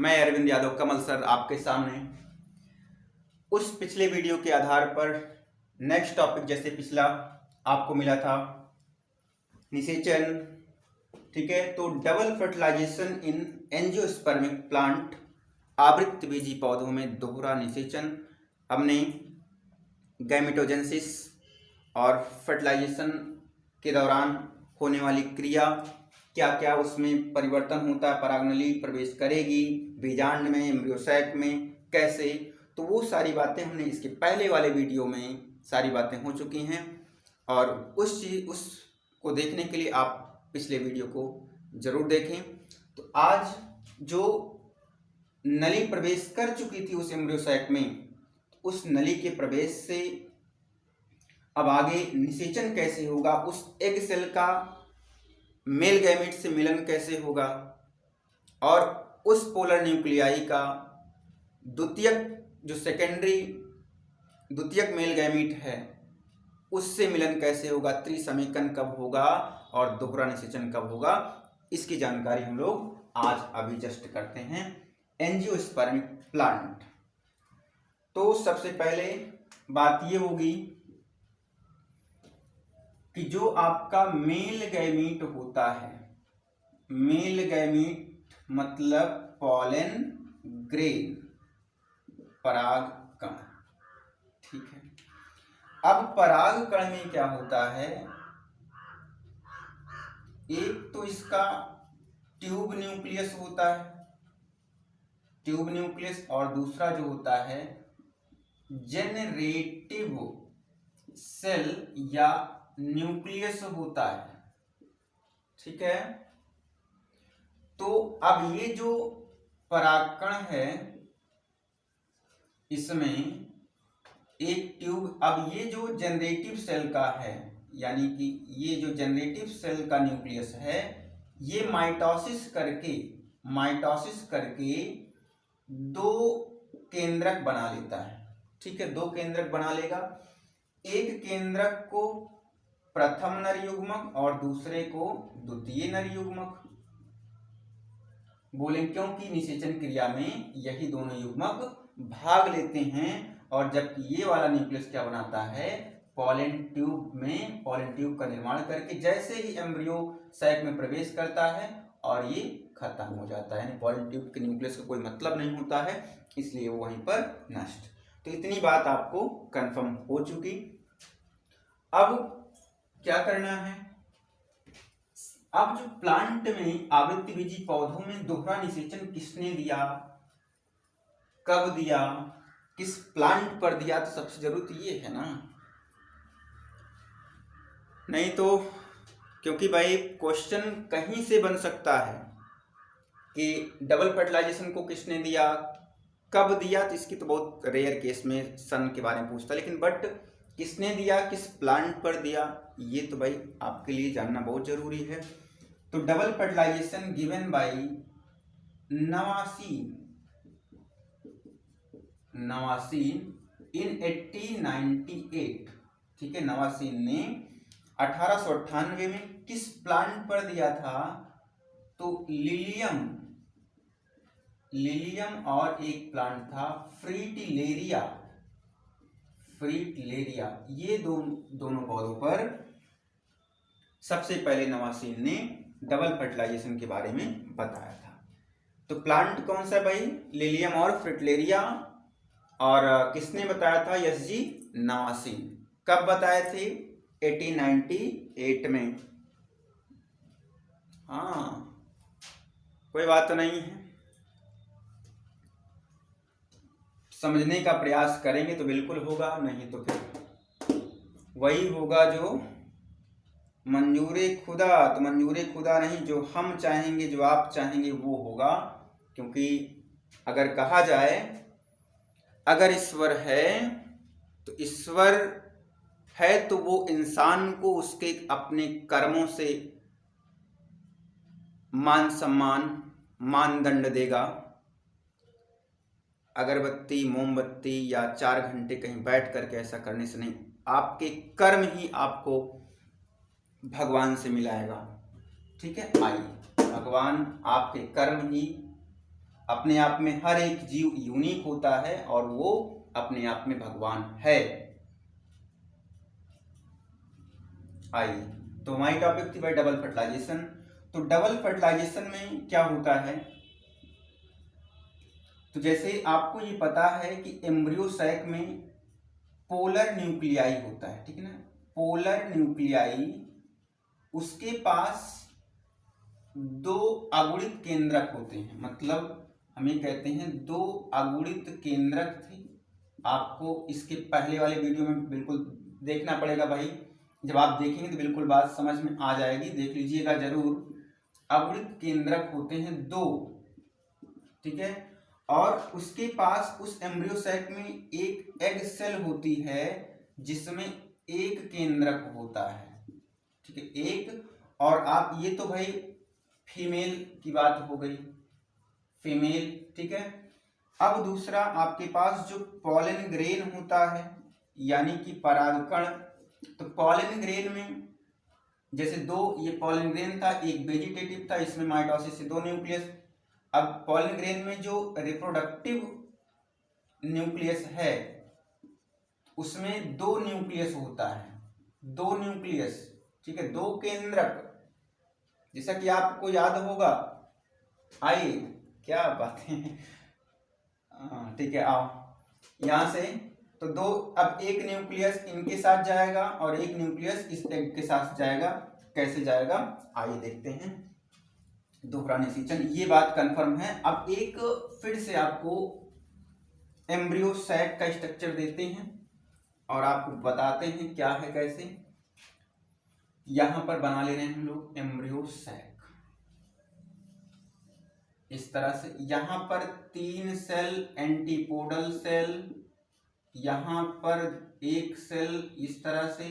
मैं अरविंद यादव कमल सर आपके सामने उस पिछले वीडियो के आधार पर नेक्स्ट टॉपिक, जैसे पिछला आपको मिला था निषेचन, ठीक है। तो डबल फर्टिलाइजेशन इन एंजियोस्पर्मिक प्लांट, आवृत्तबीजी पौधों में दोहरा निषेचन। हमने गैमेटोजेनेसिस और फर्टिलाइजेशन के दौरान होने वाली क्रिया, क्या क्या उसमें परिवर्तन होता है, परागनली प्रवेश करेगी बीजांड में, एम्ब्रियोसैक में, कैसे, तो वो सारी बातें हमने इसके पहले वाले वीडियो में सारी बातें हो चुकी हैं। और उसको देखने के लिए आप पिछले वीडियो को जरूर देखें। तो आज जो नली प्रवेश कर चुकी थी उस एम्ब्रियोसैक में, उस नली के प्रवेश से अब आगे निषेचन कैसे होगा, उस एग सेल का मेल गैमेट से मिलन कैसे होगा, और उस पोलर न्यूक्लियाई का द्वितीयक जो द्वितीयक मेल गैमेट है उससे मिलन कैसे होगा, त्रिसमीकरण कब होगा और दोहरा निषेचन कब होगा, इसकी जानकारी हम लोग आज अभी जस्ट करते हैं। एंजियोस्पर्मिक प्लांट, तो सबसे पहले बात ये होगी कि जो आपका मेल गैमीट होता है, मेल गैमीट मतलब पॉलन ग्रेन, परागकण, ठीक है। अब परागकण में क्या होता है, एक तो इसका ट्यूब न्यूक्लियस होता है, ट्यूब न्यूक्लियस, और दूसरा जो होता है जेनरेटिव सेल या न्यूक्लियस होता है, ठीक है। तो अब ये जो परागकण है इसमें एक ट्यूब, अब ये जो जनरेटिव सेल का है, यानी कि ये जो जनरेटिव सेल का न्यूक्लियस है, ये माइटोसिस करके दो केंद्रक बना लेता है, ठीक है। दो केंद्रक बना लेगा, एक केंद्रक को प्रथम नर युग्मक और दूसरे को द्वितीय नर युग्मक बोलें, क्योंकि निषेचन क्रिया में यही दोनों युग्मक भाग लेते हैं। और जबकि ये वाला न्यूक्लियस क्या बनाता है, पॉलन ट्यूब का निर्माण करके जैसे ही एम्ब्रियो सैक में प्रवेश करता है और ये खत्म हो जाता है, यानी पॉलन ट्यूब के न्यूक्लियस का कोई मतलब नहीं होता है, इसलिए वो वहीं पर नष्ट। तो इतनी बात आपको कंफर्म हो चुकी। अब क्या करना है, अब जो प्लांट में आवृत्तबीजी पौधों में दोहरा निषेचन किसने दिया, कब दिया, किस प्लांट पर दिया, तो सबसे जरूरी ये है ना। नहीं तो, क्योंकि भाई क्वेश्चन कहीं से बन सकता है कि डबल फर्टिलाइजेशन को किसने दिया, कब दिया, तो इसकी तो बहुत रेयर केस में सन के बारे में पूछता, लेकिन बट किसने दिया, किस प्लांट पर दिया, ये तो भाई आपके लिए जानना बहुत जरूरी है। तो डबल फर्टिलाइजेशन गिवन बाय नवासीन इन 1898, ठीक है। नवासीन ने 1898 में किस प्लांट पर दिया था, तो लिलियम और एक प्लांट था फ्रीटिलेरिया, ये दोनों पौधों पर सबसे पहले नवासीन ने डबल फर्टिलाइजेशन के बारे में बताया था। तो प्लांट कौन सा भाई, लिलियम और फ्रीटिलेरिया, और किसने बताया था, यस जी नवासीन। कब बताए थे, 1898 में। हाँ, कोई बात तो नहीं है, समझने का प्रयास करेंगे तो बिल्कुल होगा, नहीं तो फिर वही होगा जो मंजूरे खुदा, तो मंजूरे खुदा नहीं, जो हम चाहेंगे, जो आप चाहेंगे वो होगा। क्योंकि अगर कहा जाए अगर ईश्वर है तो ईश्वर है तो वो इंसान को उसके अपने कर्मों से मान सम्मान, मानदंड देगा। अगरबत्ती, मोमबत्ती या 4 घंटे कहीं बैठ करके ऐसा करने से नहीं, आपके कर्म ही आपको भगवान से मिलाएगा, ठीक है। आइए, भगवान आपके कर्म ही अपने आप में हर एक जीव यूनिक होता है और वो अपने आप में भगवान है। आइए, तो हमारी टॉपिक थी भाई डबल फर्टिलाइजेशन। तो डबल फर्टिलाइजेशन में क्या होता है, तो जैसे आपको ये पता है कि एम्ब्रियो सैक में पोलर न्यूक्लियाई होता है, ठीक है ना। पोलर न्यूक्लियाई, उसके पास दो अगुणित केंद्रक होते हैं, मतलब हमें कहते हैं दो अगुणित केंद्रक थे। आपको इसके पहले वाले वीडियो में बिल्कुल देखना पड़ेगा भाई, जब आप देखेंगे तो बिल्कुल बात समझ में आ जाएगी, देख लीजिएगा जरूर। अगुणित केंद्रक होते हैं दो, ठीक है। और उसके पास उस एम्ब्रियो सैक में एक एग सेल होती है जिसमें एक केंद्रक होता है, ठीक है, एक। और आप ये तो भाई फीमेल की बात हो गई, फीमेल, ठीक है। अब दूसरा आपके पास जो पॉलन ग्रेन होता है यानी कि परागकण, तो पॉलन ग्रेन में जैसे दो, ये पॉलन ग्रेन था, एक वेजिटेटिव था, इसमें माइटोसिस से दो न्यूक्लियस। अब पॉलन ग्रेन में जो रिप्रोडक्टिव न्यूक्लियस है उसमें दो न्यूक्लियस होता है, दो न्यूक्लियस, ठीक है, दो केंद्रक, जैसा कि आपको याद होगा। आइए, क्या बातें, ठीक है, आओ यहां से। तो दो, अब एक न्यूक्लियस इनके साथ जाएगा और एक न्यूक्लियस इस एग के साथ जाएगा। कैसे जाएगा आइए देखते हैं। दोहरा निषेचन, ये बात कंफर्म है। अब एक फिर से आपको एम्ब्रियो सैक का स्ट्रक्चर देते हैं और आपको बताते हैं क्या है कैसे। यहां पर बना ले रहे हैं हम लोग एम्ब्रियो सैक इस तरह से। यहां पर 3 सेल एंटीपोडल सेल, यहां पर एक सेल इस तरह से,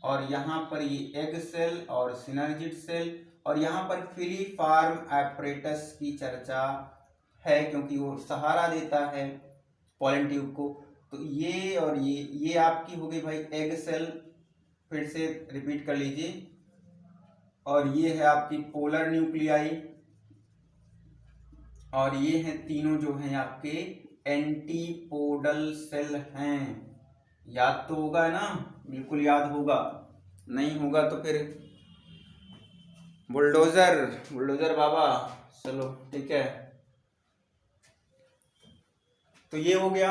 और यहां पर ये एग सेल और सिनर्जिड सेल, और यहां पर फिलीफार्म एपरेटस की चर्चा है क्योंकि वो सहारा देता है पॉलन ट्यूब को। तो ये और ये आपकी हो गई भाई एग सेल, फिर से रिपीट कर लीजिए। और ये है आपकी पोलर न्यूक्लियाई, और ये हैं तीनों जो हैं आपके एंटीपोडल सेल हैं। याद तो होगा ना, बिल्कुल याद होगा, नहीं होगा तो फिर बुलडोजर, बुलडोजर बाबा, चलो ठीक है। तो ये हो गया।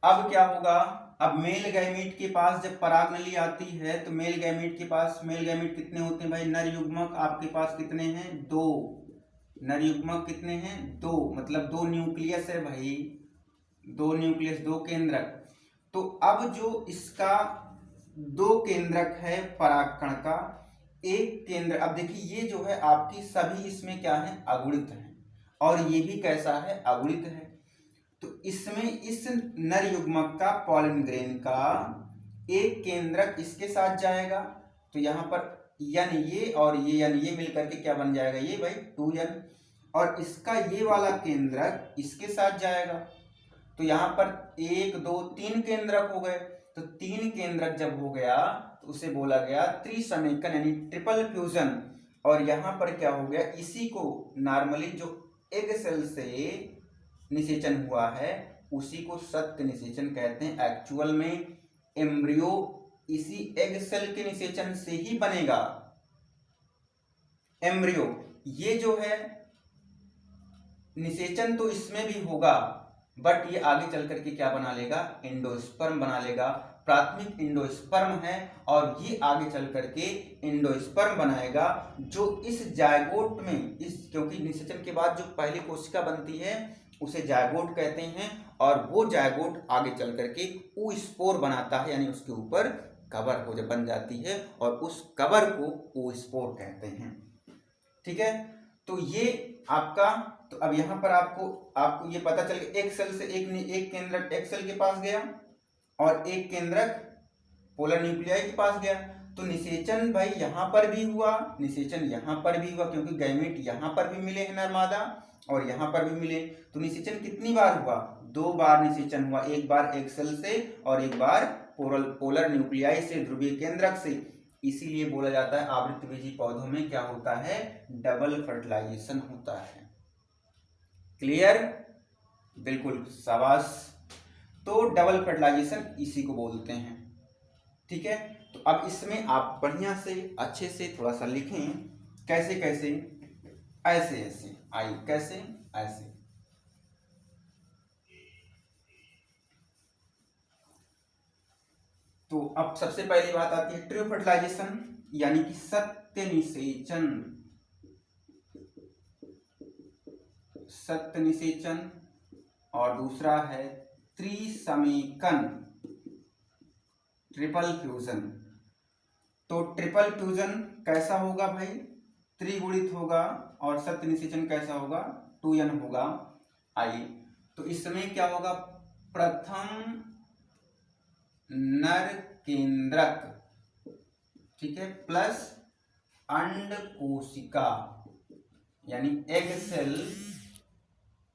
अब क्या होगा, अब मेल गैमीट के पास जब परागनली आती है तो मेल गैमीट के पास, मेल गैमीट कितने होते हैं भाई, नर युग्मक आपके पास कितने हैं, दो। नर युग्मक कितने हैं, दो, मतलब दो न्यूक्लियस है भाई, दो न्यूक्लियस, दो केंद्रक। तो अब जो इसका दो केंद्रक है परागकण का, एक केंद्र, अब देखिए ये जो है आपकी सभी इसमें क्या है, अगुणित है, और ये भी कैसा है, अगुणित है। तो इसमें इस नर युग्मक का पॉलन ग्रेन का एक केंद्रक इसके साथ जाएगा, तो यहाँ पर यन ये और ये यन ये मिलकर के क्या बन जाएगा, ये भाई 2n, और इसका ये वाला केंद्रक इसके साथ जाएगा। तो यहाँ पर 1 2 3 केंद्रक हो गए। तो 3 केंद्रक जब हो गया तो उसे बोला गया त्रिसमेकन यानी ट्रिपल फ्यूजन। और यहाँ पर क्या हो गया, इसी को नॉर्मली जो एग सेल से निषेचन हुआ है उसी को सत्य निषेचन कहते हैं। एक्चुअल में एम्ब्रियो इसी एग सेल के निषेचन से ही बनेगा एम्ब्रियो। ये जो है निषेचन तो इसमें भी होगा, बट ये आगे चल करके क्या बना लेगा, एंडोस्पर्म बना लेगा। प्राथमिक एंडोस्पर्म है और ये आगे चल करके एंडोस्पर्म बनाएगा जो इस जायगोट में, इस क्योंकि निषेचन के बाद जो पहली कोशिका बनती है उसे जायगोट कहते हैं, और वो जायगोट आगे चल करके oospore बनाता है, यानी उसके ऊपर कवर हो जब बन जाती है और उस कवर को oospore कहते हैं। ठीक है, तो ये आपका, तो अब यहाँ पर आपको ये पता चल गया, एक सेल से एक केंद्रक एक सेल के पास गया और एक केंद्रक पोलर न्यूक्लियाई के पास गया। तो निषेचन भाई यहाँ पर भी हुआ, निषेचन यहाँ पर भी हुआ, क्योंकि गैमेट यहाँ पर भी मिले हैं नरमादा और यहाँ पर भी मिले। तो निषेचन कितनी बार हुआ, 2 बार निषेचन हुआ, एक बार एक सेल से और एक बार पोलर न्यूक्लियाई से, ध्रुवीय केंद्रक से। इसीलिए बोला जाता है आवृतबीजी पौधों में क्या होता है, डबल फर्टिलाइजेशन होता है। क्लियर? बिल्कुल, शाबाश। तो डबल फर्टिलाइजेशन इसी को बोलते हैं। ठीक है, तो अब इसमें आप बढ़िया से अच्छे से थोड़ा सा लिखें, कैसे कैसे, ऐसे ऐसे, आई कैसे, ऐसे। तो अब सबसे पहली बात आती है ट्रू फर्टिलाइजेशन, यानी कि सत्य निषेचन। सत्य निषेचन। और दूसरा है त्रिसमीकन, ट्रिपल फ्यूजन। तो ट्रिपल फ्यूजन कैसा होगा भाई? त्रिगुणित होगा। और सत्य निषेचन कैसा होगा? 2n होगा। आइए, तो इसमें क्या होगा? प्रथम नर केंद्रक, ठीक है, प्लस अंड कोशिका, यानी एग सेल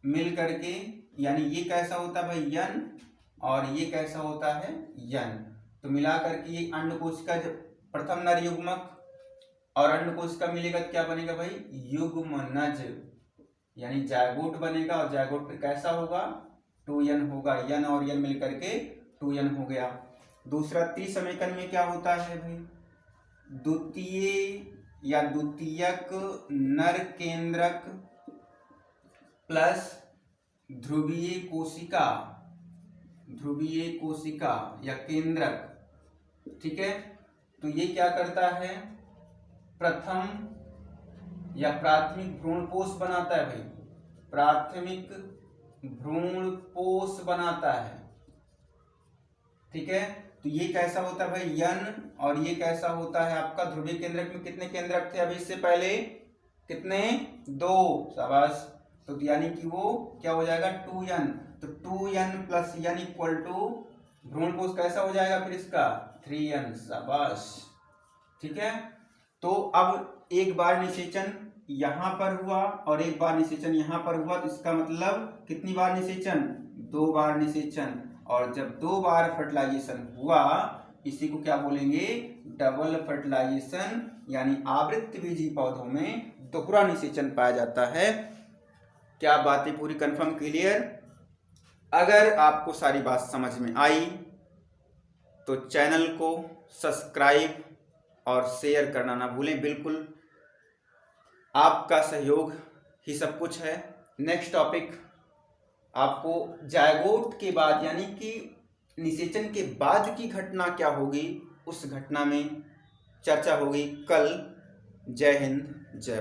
मिल करके, यानी ये कैसा होता है भाई? यन, और ये कैसा होता है? यन। तो मिला करके ये अंड कोशिका, जब प्रथम नर युग्मक और अंड कोशिका मिलेगा तो क्या बनेगा भाई? युग्मनज, यानी जायगोट बनेगा। और जायगोट कैसा होगा? 2n होगा। यन और यन मिल करके 2n हो गया। दूसरा त्रिसमीकरण में क्या होता है भाई? द्वितीय या द्वितीयक नर केंद्रक प्लस ध्रुवीय कोशिका, ध्रुवीय कोशिका या केंद्रक, ठीक है। तो ये क्या करता है? प्रथम या प्राथमिक भ्रूणपोष बनाता है भाई, प्राथमिक भ्रूणपोष बनाता है, ठीक है। तो ये कैसा होता है भाई? यन। और ये कैसा होता है आपका? ध्रुवीय केंद्रक में कितने केंद्रक थे अभी इससे पहले? कितने? 2। शाबाश। तो यानी कि वो क्या हो जाएगा? 2n। तो 2n plus n equal to भ्रूणपोष कैसा हो जाएगा फिर इसका? 3n। शाबाश, ठीक है। तो अब एक बार निषेचन यहां पर हुआ और एक बार निषेचन यहां पर हुआ, तो इसका मतलब कितनी बार निषेचन? 2 बार निषेचन। और जब 2 बार फर्टिलाइजेशन हुआ, इसी को क्या बोलेंगे? डबल फर्टिलाइजेशन, यानी आवृत्तबीजी पौधों में दोहरा निषेचन पाया जाता है। क्या बातें पूरी कंफर्म, क्लियर? अगर आपको सारी बात समझ में आई तो चैनल को सब्सक्राइब और शेयर करना ना भूलें। बिल्कुल, आपका सहयोग ही सब कुछ है। नेक्स्ट टॉपिक आपको जायगोट के बाद, यानी कि निषेचन के बाद की घटना क्या होगी, उस घटना में चर्चा होगी कल। जय हिंद, जय।